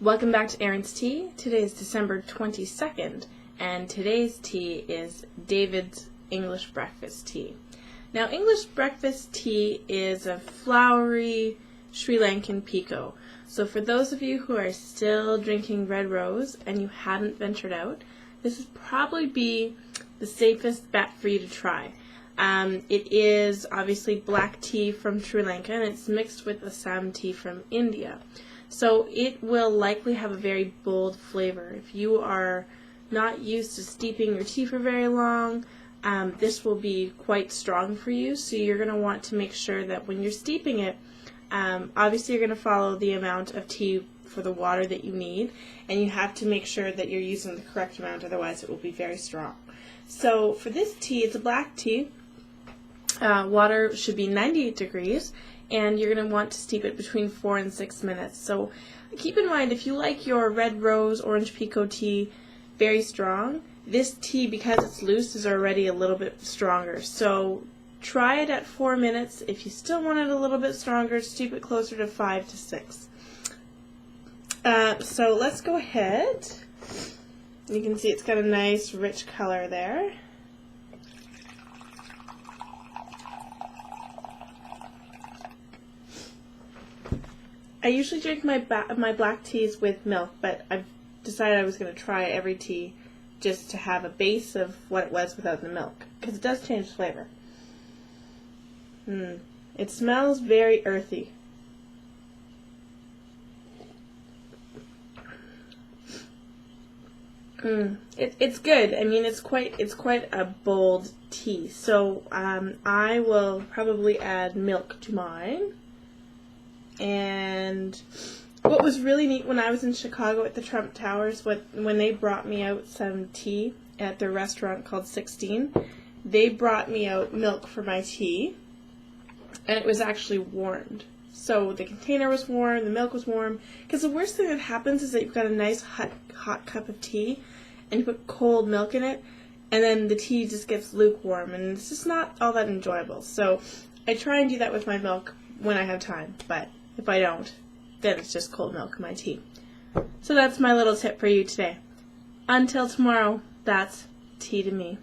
Welcome back to Erin's Tea. Today is December 22nd, and today's tea is David's English Breakfast Tea. Now, English Breakfast Tea is a flowery Sri Lankan pekoe. So for those of you who are still drinking Red Rose and you haven't ventured out, this would probably be the safest bet for you to try. It is obviously black tea from Sri Lanka, and it's mixed with Assam tea from India. So it will likely have a very bold flavor. If you are not used to steeping your tea for very long, this will be quite strong for you. So you're going to want to make sure that when you're steeping it, obviously you're going to follow the amount of tea for the water that you need, and you have to make sure that you're using the correct amount, otherwise it will be very strong. So for this tea, it's a black tea. Water should be 98 degrees, and you're going to want to steep it between 4 and 6 minutes. So keep in mind, if you like your Red Rose Orange Pekoe tea very strong, this tea, because it's loose, is already a little bit stronger. So try it at 4 minutes. If you still want it a little bit stronger, steep it closer to 5 to 6. So let's go ahead. You can see it's got a nice rich color there. I usually drink my black teas with milk, but I've decided I was going to try every tea just to have a base of what it was without the milk, because it does change flavor. It smells very earthy. It's good. I mean, it's quite a bold tea. So I will probably add milk to mine. And what was really neat when I was in Chicago at the Trump Towers, when they brought me out some tea at their restaurant called 16, they brought me out milk for my tea, and it was actually warmed. So the container was warm, the milk was warm, because the worst thing that happens is that you've got a nice hot cup of tea, and you put cold milk in it, and then the tea just gets lukewarm, and it's just not all that enjoyable. So I try and do that with my milk when I have time, but if I don't, then it's just cold milk in my tea. So that's my little tip for you today. Until tomorrow, that's tea to me.